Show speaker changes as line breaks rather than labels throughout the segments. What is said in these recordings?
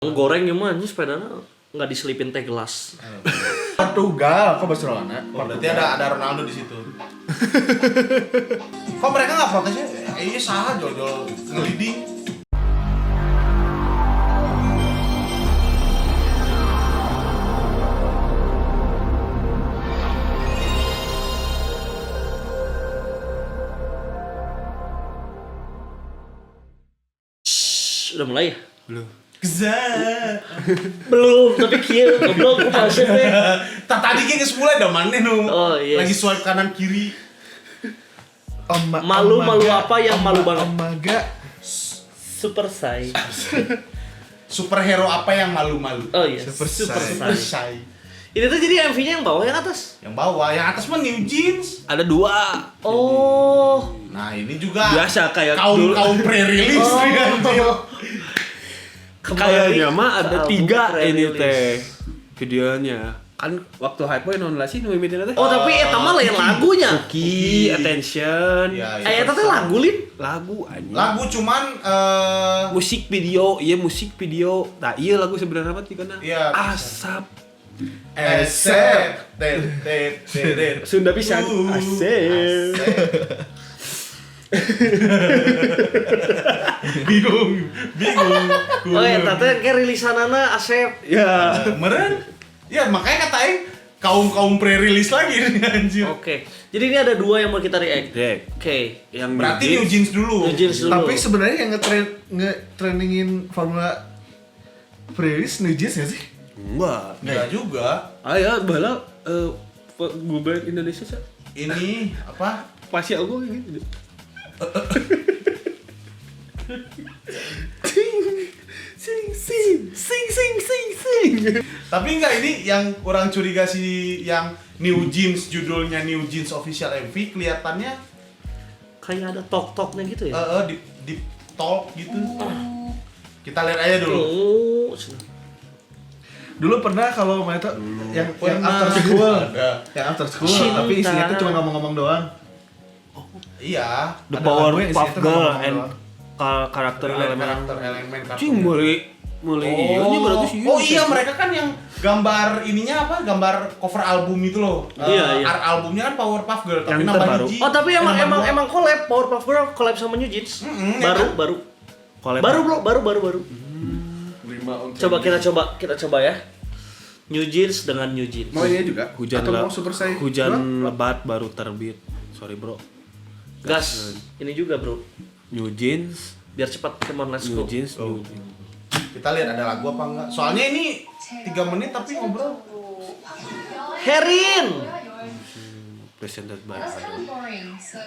Goreng gimana sepedanya nggak diselipin teh gelas.
Portugal, kok Barcelona?
Oh, berarti ada Ronaldo di situ. Kok mereka nggak protes ya? Iya sah jodol ngeliding.
Udah mulai ya? Belum, tapi kieu goblok kumaha sih teh.
Tadi kayak mulai dah maneh nu.
Oh, yes.
Lagi swipe kanan kiri.
Malu apa yang malu banget?
Omaga.
Super size.
Superhero apa yang malu-malu?
Oh iya,
Super
super
size.
size. Ini tuh jadi MV-nya yang bawah yang atas.
Yang bawah, yang atas mah New Jeans.
Ada 2.
Oh.
Nah ini juga
Biasa kayak
kaum pre-release
Oh.
nih, anjir.
Kayaknya mah ada 3 ini
pre-release.
teh videonya. Kan waktu hype boy non lah sih nu mimitinya teh.
Oh, tapi eta mah lain lagunya.
Ki, attention.
Iya, iya.
Eta teh lagu Lin.
Lagu anjing.
Lagu cuman
Musik video, iya musik video. Nah, iya lagu sebenarnya apa tigana?
Iya, bisa.
Asap.
Asep.
Sunda pisan. Asep.
Bingung.
Oh, eta teh kayak rilisanana Asep.
Ya.
Meren? Ya makanya kata Aing kaum pre-release lagi nih anjir.
Oke. Jadi ini ada 2 yang mau kita react.
Dek.
Oke.
Yang
Berarti New Jeans dulu.
New Jeans dulu.
Tapi sebenarnya yang nge-trainingin Formula Freelist New Jeans nggak sih?
enggak.
Enggak juga.
Ah ya, bala Google Indonesia sih.
Ini apa?
Pasti aku gitu. Sing.
Tapi enggak, ini yang orang curiga sih yang New Jeans, judulnya New Jeans Official MV kelihatannya
Kayak ada tok-toknya gitu ya.
di talk gitu. Kita lihat aja dulu.
Oh.
Dulu pernah kalau main tuh yang
Pernah.
after school,
Ada.
yang after school,
Cinta.
tapi isinya tuh cuma ngomong-ngomong doang.
Iya.
The
Ada
Power
lagunya
Puff
isinya tuh
Girl
ngomong-ngomong
and
doang.
karakter elemen.
Karakter-elemen kartun.
Cing mulai iya nya berarti sih.
Oh iya, mereka kan yang gambar ininya apa? Gambar cover album itu loh.
Iya, iya.
Art albumnya kan Powerpuff Girl, tapi
Yang
namanya
terbaru.
G.
Oh, tapi emang
Yang nomor dua.
emang collab Powerpuff Girl collab sama New Jeans.
Mm-mm, ya
baru,
kan?
baru.
Collab.
Baru, Bro, baru. Coba kita coba ya. New Jeans dengan New Jeans.
Mau ini juga?
Hujan
Atau
le-
mau Super Size?
hujan lebat baru terbit. Sorry, Bro.
Gas. Ini juga, Bro.
New Jeans,
Biar cepat, come on, let's go.
New Jeans,
Oh.
New Jeans.
Kita lihat ada lagu apa enggak. Soalnya ini 3 menit tapi ngobrol.
Herin.
Presented by
That's kind of boring. So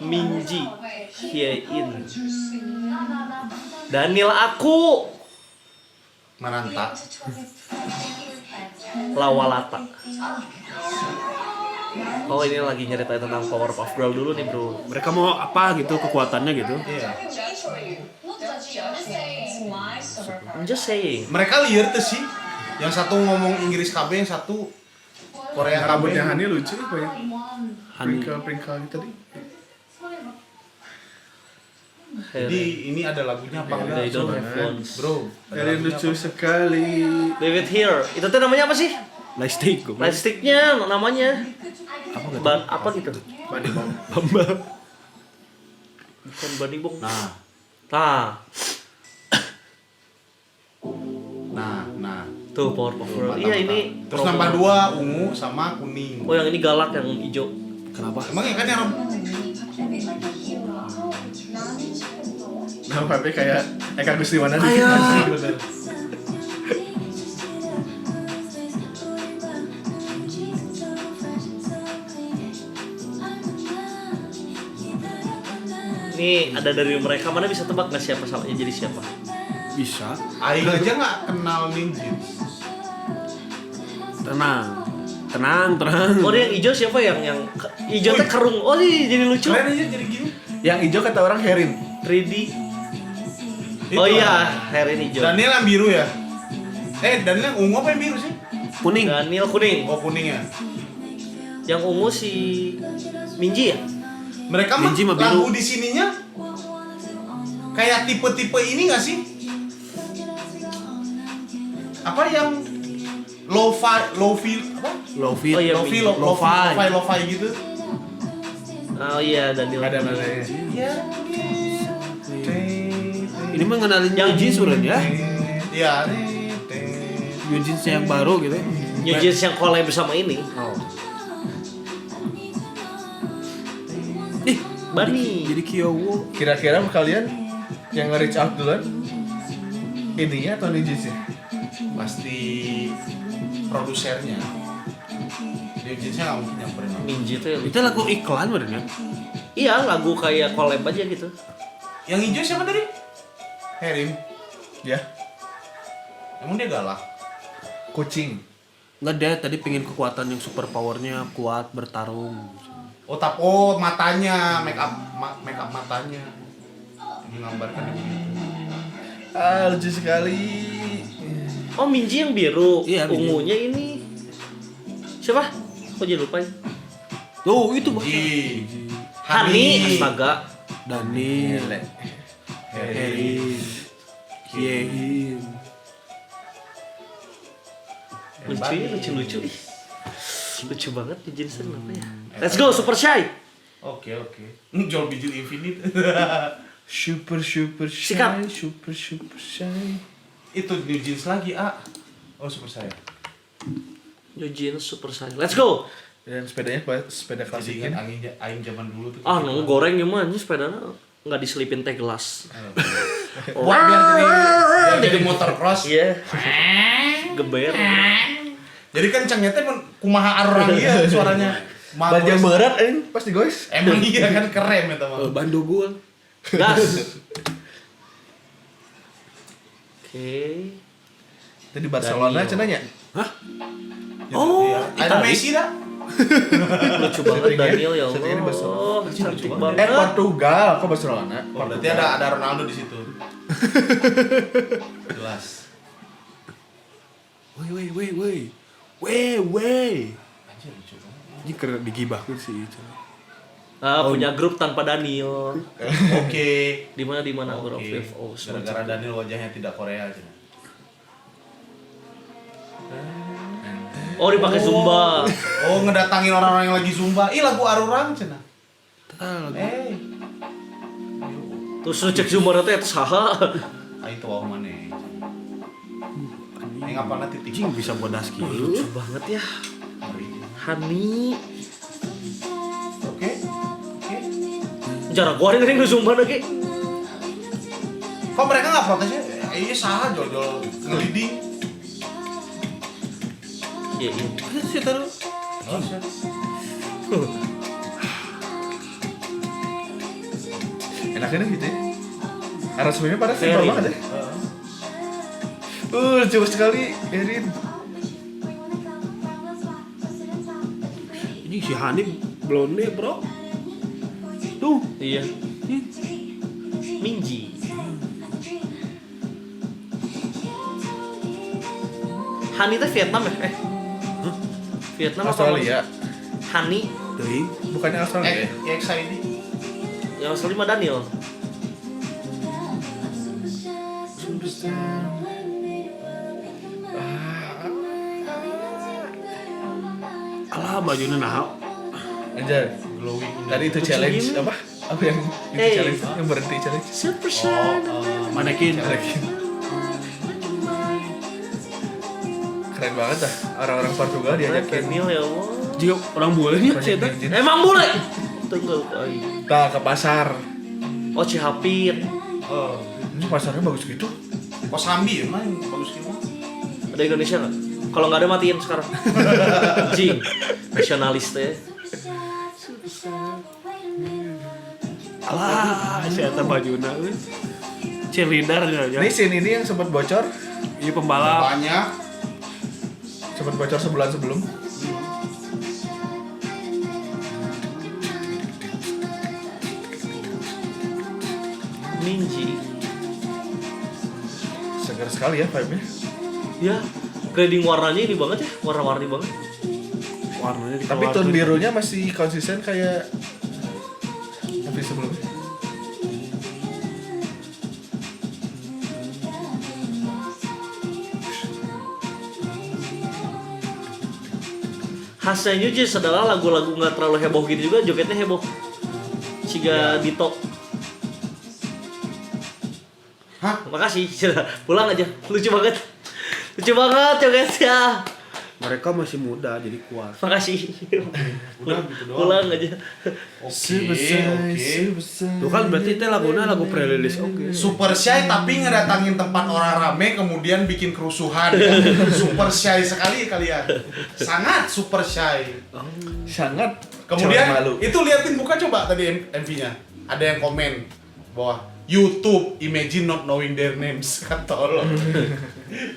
Minji. Hyein. Daniel Aku.
Maranta.
Lawalata. Oh, ini lagi nyeritain tentang Powerpuff Girl dulu nih, Bro.
Mereka mau apa gitu kekuatannya gitu.
Iya.
I'm just saying.
Mereka liar tuh sih. Yang satu ngomong Inggris KB, yang satu Korea KB.
Rambutnya Hani lucu apa ya?
Hani.
Prinkle gitu tadi.
Jadi ini ada lagunya apa enggak?
They don't have phones.
Bro, ada
Dari
lagunya
lucu
apa?
sekali.
David Here. Itu tuh namanya apa sih?
Lightstick gue.
Lightstick-nya namanya.
Apa gitu?
Apa gitu?
Bani bom.
Bamba.
Bukan Bunny Bong.
Nah, nah.
Tuh Powerpuff Girl. Iya, ini
Terus nambah 2 ungu sama kuning.
Oh, yang ini galak, yang hijau.
Kenapa?
Emang ya kan yang
Nah, Pepe kayak Eka Gustiwana dikit.
Kayak-
bener.
Ini ada dari mereka, mana bisa tebak nggak siapa salahnya jadi siapa?
Bisa.
Aing aja nggak kenal New Jeans.
Tenang.
Oh, dia yang hijau siapa yang hijau teh kerung. Oh, ini jadi lucu.
Keren aja jadi gini.
Yang hijau kata orang Herin.
3D.
Itu
Oh iya,
lah.
Herin hijau.
Daniel yang biru ya? Daniel yang ungu apa yang biru sih?
Kuning.
Daniel kuning.
Oh kuning ya?
Yang ungu si Minji ya?
Mereka mah
Minji mah
lagu
biru.
di sininya kayak tipe-tipe ini nggak sih? apa yang lo-fi apa?
Lofi.
Oh, iya,
Lo-fi
Lo-fi.
lo-fi gitu.
Oh iya, Daniel.
Ada nadanya.
Iya.
Ini mah ngenalin New Jeans sebenarnya ya.
Iya.
New Jeans yang baru gitu.
New Jeans yang collab bersama ini.
Oh.
Bani.
Jadi Kyowo.
Kira-kira kalian yang nge-reach out duluan ininya atau New Jeans ya?
Pasti produsernya. New Jeans-nya nggak mungkin nyamperin.
Minji tuh ya.
Itu lagu iklan bener kan?
Iya, lagu kayak collab aja gitu.
Yang hijau siapa tadi? Herim.
Ya,
Emang dia galak?
kucing.
Nggak dia tadi pengen kekuatan yang super powernya kuat bertarung.
Oh matanya, make up matanya. Menggambarkan begitu.
Lucu sekali.
Oh, Minji yang biru.
Iya, Minji.
Ungunya ini siapa? Kok jadi lupa ya?
Oh itu Bang.
Hani, astaga.
Daniel.
Gile.
Herin. Yehin.
Lucu ya, lucu-lucu. Ih, lucu banget di Jensen apa ya? Let's go, Super Shy.
Oke. Jual biji infinite.
Super shy,
Sikap.
super shy.
Itu New Jeans lagi, ah. Oh, super saya.
New Jeans Super Shy. Let's go.
Dan sepedanya sepeda klasik
Jadi
kan?
kan aing zaman dulu tuh.
Ah, nunggu goreng gimana sepedanya nggak diselipin teh gelas.
Wah, biar jadi motocross.
Iya. Geber.
Jadi kan cengnya teh kumaha arang iya suaranya.
Banjang berat pasti guys.
Emang iya kan keren eta mah.
Bandogul.
Gas. Oke.
Itu di Barcelona
Daniel.
cenanya.
Hah?
Oh,
Iya. Ada
Italia.
Messi dah.
Lucu banget
Settingnya-
Daniel ya
settingnya di
Allah.
Barcelona.
Oh, cantik banget.
Portugal, kok Barcelona?
Oh, berarti ada Ronaldo di situ. Jelas.
Woi.
Anjir lucu banget.
Ini keren digibahkeun sih.
Punya grup tanpa Daniel.
Oke.
Di mana Out of
Oke.
Fifth. Oh,
Gara-gara Daniel wajahnya tidak Korea aja.
Oh, dipakai Zumba.
Oh, ngedatangin orang-orang yang lagi zumba. Ih, lagu Arurang cenah.
Terus lu cek Zumba teh eta saha?
Itu wah mana? Ini ngapana titik?
Jing bisa bodas
Lucu
gitu.
banget ya. Hani.
Oke.
Jarang goreng ring Zumba lagi.
Kok mereka nggak protes ya? Iya saha jodol ngeliding.
Iya.
Sih taruh.
Enaknya gitu ya. Aransemennya pada
Very.
simpel banget ya. Lucu sekali, Erin.
Ini si Hanif blonde bro. Tuh.
Iya. Minji. Hani teh Vietnam ya? Vietnam apa
Australia.
Hani
Dari
Bukannya Australia ya?
EXID.
yang asli mah Daniel.
alah bajunya nah.
Anjay.
Glowing.
Tadi itu
Lucu
challenge
gini.
apa? Apa yang itu
Hey.
challenge? Yang berhenti challenge.
Super
Manekin.
Keren banget dah. Orang-orang Portugal diajakin
Daniel ya Allah.
Jika orang bolehnya sih
project
eta.
New Jeans.
Emang boleh. Tunggu kali.
Nah, ke pasar.
Oh, Cihapit.
Oh.
Ini pasarnya bagus gitu.
Kosambi ya main bagus gimana?
Ada Indonesia nggak? Kalau nggak ada matiin sekarang. Jing. Nasionalis teh.
Alah, si eta bajuna euy. Cheerleader aja.
Ini scene ini yang sempat bocor,
Iya pembalap.
Banyak.
sempat bocor sebulan sebelum.
Minji.
Segar sekali ya vibe-nya.
Ya. Grading warnanya ini banget ya. Warna-warni banget.
Warnanya
Tapi
dikeluarin.
tone birunya masih konsisten kayak MV sebelumnya.
khasnya New Jeans adalah lagu-lagu nggak terlalu heboh gitu juga, jogetnya heboh. Ciga Dito.
Hah?
Makasih, sudah pulang aja. Lucu banget jogetnya.
Mereka masih muda jadi kuat.
Makasih.
Udah gitu doang.
Pulang aja.
Oke.
Tuh kan berarti itu lagunya lagu pre-release oke.
Super shy tapi ngedatangin tempat orang rame kemudian bikin kerusuhan. Super shy sekali kalian. Sangat super shy.
Sangat
Kemudian
cewek malu.
itu liatin buka coba tadi MV-nya. Ada yang komen bahwa YouTube imagine not knowing their names. Kan tolong.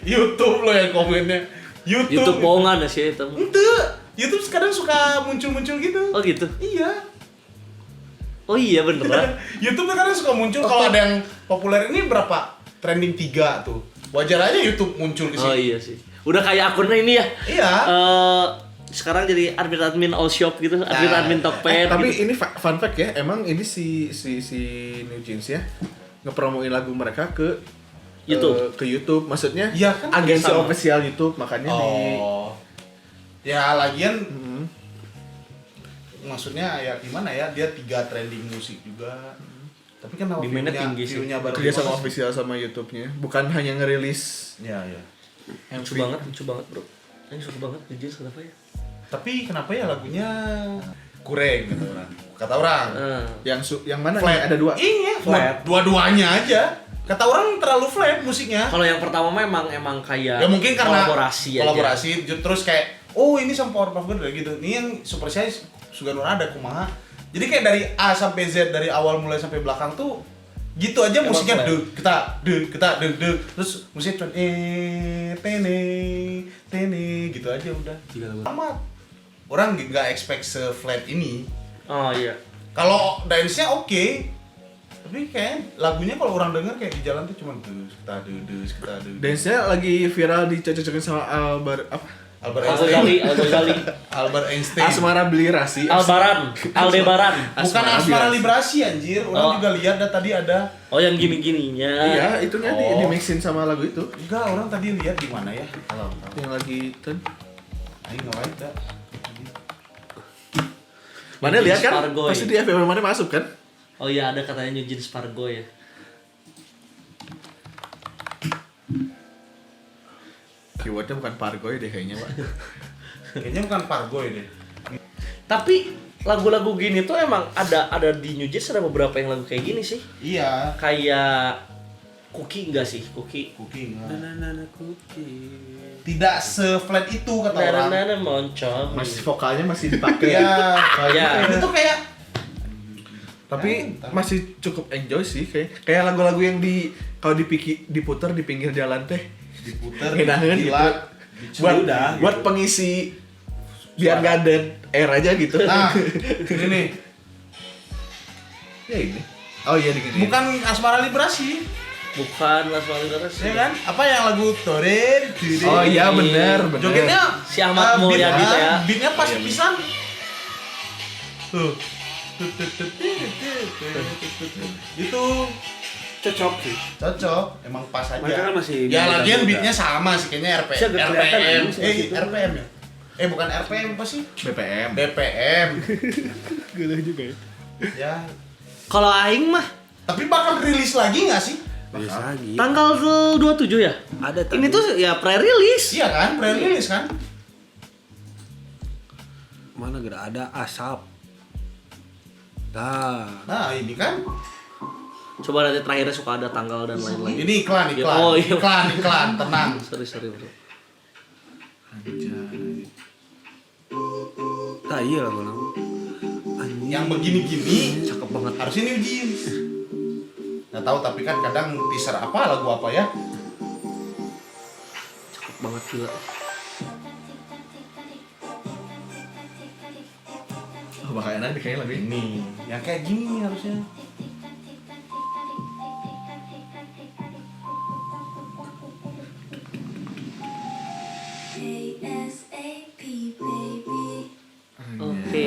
YouTube lo yang komennya.
YouTube bohongan ya sih itu.
Ente, YouTube sekarang suka muncul-muncul gitu.
Oh gitu.
Iya.
Oh iya beneran.
YouTube sekarang suka muncul kalau ada yang populer ini berapa? Trending 3 tuh. Wajar aja YouTube muncul ke sini.
Oh iya sih. Udah kayak akunnya ini ya.
Iya.
Sekarang jadi admin all shop gitu, admin Tokped.
Tapi
gitu.
ini fun fact ya, emang ini si New Jeans ya ngepromoin lagu mereka ke
YouTube.
ke YouTube, maksudnya
Iya kan,
agensi
sama.
official YouTube, makanya
Oh. Ya lagian maksudnya ya gimana ya, dia 3 trending musik juga. Tapi kan
Demand-nya tinggi sih.
view-nya baru
kerja sama
15.
official sama YouTube-nya, bukan hanya ngerilis
Ya, ya.
lucu banget bro. Ini suka banget New Jeans kenapa ya?
Tapi kenapa ya lagunya kurang kata orang. Kata orang.
yang mana
Flat.
nih? Ada 2.
Iya,
Flat.
Dua-duanya aja. Kata orang terlalu flat musiknya.
Kalau yang pertama memang emang kayak
Ya mungkin karena
kolaborasi aja.
kolaborasi terus kayak oh ini sama Powerpuff Girls gitu. Ini yang Super Shy Suga Nur ada kumaha. Jadi kayak dari A sampai Z, dari awal mulai sampai belakang tuh gitu aja
Emang
musiknya
flat.
kita terus musiknya cuma tene gitu aja udah. Amat. Orang nggak expect se-flat ini.
Oh iya.
Kalau dance-nya oke. Tapi kayak lagunya kalau orang denger kayak di jalan tuh cuma dus kita.
Dance-nya lagi viral dicocok-cocokin sama Albert
Albert Einstein.
Asmara Belirasi.
Aldebaran.
Bukan
Asmara
Asmara
Belirasi.
Librasi anjir. Orang
Oh.
juga lihat tadi ada.
Oh yang gini-gininya.
Iya, itunya
Oh.
di mixin sama lagu itu.
Enggak, orang tadi lihat di mana ya? Kalau
Yang lagi ten.
aing ngawain dah.
Mana lihat kan?
Spargo,
Pasti
ya?
di FYP mana masuk kan?
Oh iya ada katanya New Jeans Fargo ya.
Keywordnya bukan Pargoy deh kayaknya, Pak.
Kayaknya bukan Pargoy deh.
Tapi lagu-lagu gini tuh emang ada di New Jeans ada beberapa yang lagu kayak gini sih.
Iya.
Kayak Cookie enggak sih? Cookie.
Cooking.
Nana cookie.
Tidak se-flat itu kata orang.
Nana moncong.
Masih vokalnya masih dipakai.
Iya.
Ya.
Itu kayak
Tapi masih cukup enjoy sih kayak lagu-lagu yang kalau diputar di pinggir jalan teh.
diputer,
Ngenahin gitu. Buat pengisi biar nggak dead air aja gitu.
Nah, ini nih.
Ya ini. Oh iya digini.
Bukan Asmara Librasi,
Bukan Las Malinas
ya kan? Apa yang lagu Toren?
Oh iya bener.
Jogetnya
Si Ahmad Mulyadi teh ya.
Beatnya pas pisan. Tuh. Itu
Cocok sih.
cocok, emang pas aja.
Mereka kan masih
ya
muda-muda.
lagian beatnya sama sih kayaknya
Bisa agak kelihatan
RPM.
ini sama situ.
RPM ya? Bukan RPM apa sih?
BPM.
BPM.
Gila juga ya.
Ya.
Kalau aing mah
Tapi bakal rilis lagi nggak sih?
Bisa lagi.
tanggal 27 ya?
Ada
Ini tuh ya pre-release.
Iya kan, pre-rilis kan?
mana gak ada asap.
Nah ini kan,
Coba nanti terakhirnya suka ada tanggal dan lain-lain.
ini iklan.
Oh, iya.
Iklan, tenang.
Sorry bro.
Nah iya lah kalau
Yang begini-gini
Cakep banget.
harusnya New Jeans. Nggak tahu tapi kan kadang teaser apa lagu apa ya?
Cakep banget gila.
Oh, bakal enak deh kayaknya lagu ini.
Ini yang kayak gini harusnya.
ASAP baby,
Oke.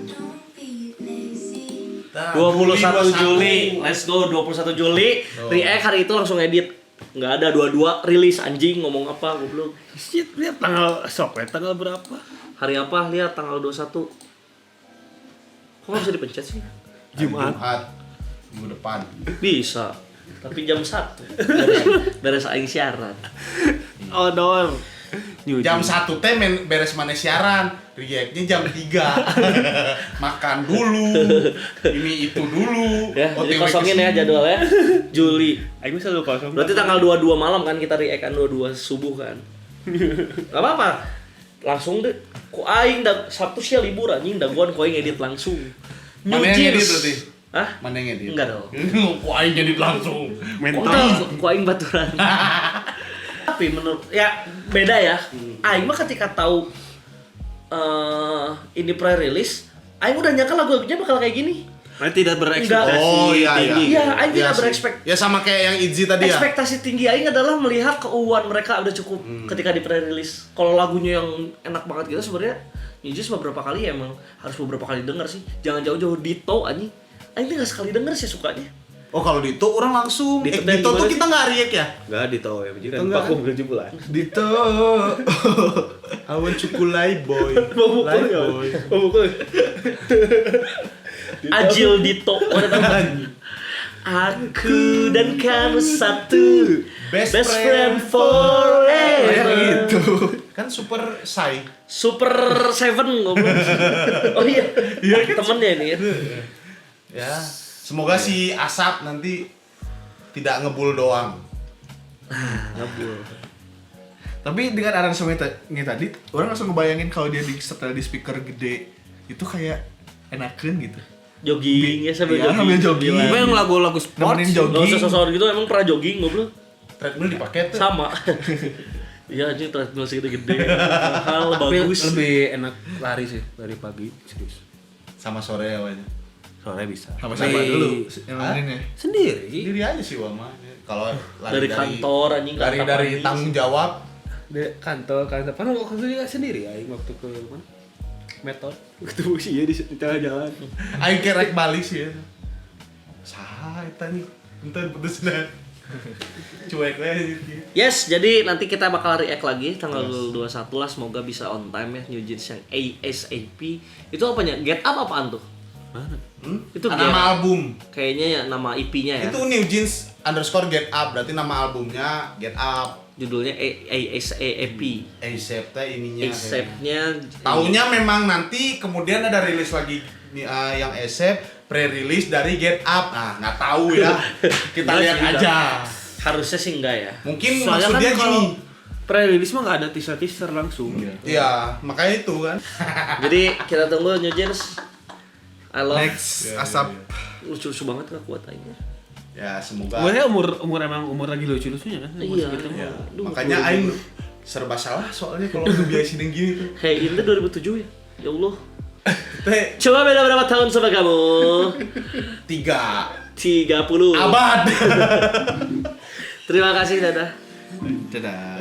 don't be lazy.
Nah,
21 Juli, let's go 21 Juli. React hari itu langsung edit. Nggak ada 22 rilis anjing ngomong apa goblok.
shit lihat tanggal sok ya tanggal berapa?
Hari apa? Lihat tanggal 21. Kok nggak bisa dipencet sih?
Jumat.
Minggu depan.
Bisa. Tapi jam 1. Beres aing siaran.
Oh, dor.
Jam 1 teh beres mana siaran, react-nya jam 3. Makan dulu. Ini itu dulu.
Ya, jadi
OTW
kosongin ya
kesini.
jadwalnya. Juli.
Aku selalu kosong.
Berarti tanggal 22 malam kan kita react kan 22 subuh kan. Gak apa-apa. Langsung deh. Ku aing Sabtu sih libur anjing daguan ku aing edit langsung.
Mana yang edit berarti?
Hah?
Mana yang edit?
Enggak dong.
Ku aing edit langsung.
Enggak, ku aing baturan. Tapi menurut ya beda ya. Aing mah ketika tahu ini pre-release, aing udah nyangka lagunya bakal kayak gini.
Tidak berekspektasi
Oh, iya,
tinggi.
Iya, aing
Iya
tidak
sih.
berekspek.
Ya sama kayak yang Izzy tadi ya.
Ekspektasi tinggi aing adalah melihat keuuan mereka udah cukup ketika di pre-release. Kalau lagunya yang enak banget gitu sebenarnya Nijis beberapa kali ya emang harus beberapa kali denger sih. Jangan jauh-jauh Dito anjing. Aing nggak sekali denger sih sukanya.
Oh kalau Dito orang langsung.
Dito
Dito tuh
gimana
kita nggak react ya?
Enggak ditahu ya, jadi
Enggak.
vakum 7 bulan.
Dito.
Awan cukulai boy.
Mau
Lai
mukul
boy.
ya? Mau mukul. Ajil Dito. Aku dan kamu satu.
Best
friend
Kayak
forever.
gitu.
Kan super sai.
Super Seven ngobrol. Oh iya. Temennya ini ya.
Ya. Semoga si Asap nanti tidak ngebul doang.
Ngabul.
Tapi dengan aransemennya tadi, orang langsung ngebayangin kalau dia di setel di speaker gede itu kayak enakan gitu.
Jogging ya sambil
Iya,
jogging.
sambil jogging.
Sambilan.
Apa yang lagu-lagu sport?
Nemenin
Gak
jogging.
usah sosok gitu, emang pernah jogging ngobrol?
Treadmill dipakai tuh.
Sama. Iya anjing treadmill segede-gede. Mahal,
Tapi
bagus.
lebih enak lari sih dari pagi, serius.
Sama sore awalnya.
Sore bisa.
Sama siapa dulu yang
Hah?
nemeninnya?
Sendiri.
Sendiri aja sih Wama. Kalau lari
Dari kantor anjing ke kantor
dari
pagi.
tanggung jawab.
Di kantor. Padahal waktu itu juga sendiri ya, waktu ke mana? Metode. Ketemu sih ya di tengah jalan.
Aing kerek balik sih ya. Saha eta nih. Entar putus dah. Cuek we.
Yes, jadi nanti kita bakal react lagi tanggal 21 lah, semoga bisa on time ya New Jeans yang ASAP. Itu apanya? Get Up apaan tuh?
Mana?
Itu
nama album.
Kayaknya ya nama IP-nya ya.
Itu New Jeans _ Get Up, berarti nama albumnya Get Up.
Judulnya ASAP.
ASAP teh ininya.
ASAP-nya
Taunya memang nanti kemudian ada rilis lagi yang ASAP, pre-release dari Get Up. Nah, nggak tahu ya. Kita
Nggak
lihat
sih,
aja.
harusnya sih enggak ya.
Mungkin
Soalnya
maksudnya
kan kalau
gini.
pre-release mah nggak ada teaser langsung.
Iya, makanya itu kan.
Jadi kita tunggu New Jeans. I love.
Next Asap.
Lucu-lucu banget gak kuat aja.
Ya, semoga.
Umurnya umur lagi lucu-lucunya kan. Umur
Iya.
segitu mah.
Ya,
Duh,
makanya Aing serba salah soalnya kalau ngebiasin yang gini tuh.
Hey, ini 2007 ya. Ya Allah.
Teh
Coba beda berapa tahun sama kamu?
30
30.
abad.
Terima kasih, dadah.
Dadah.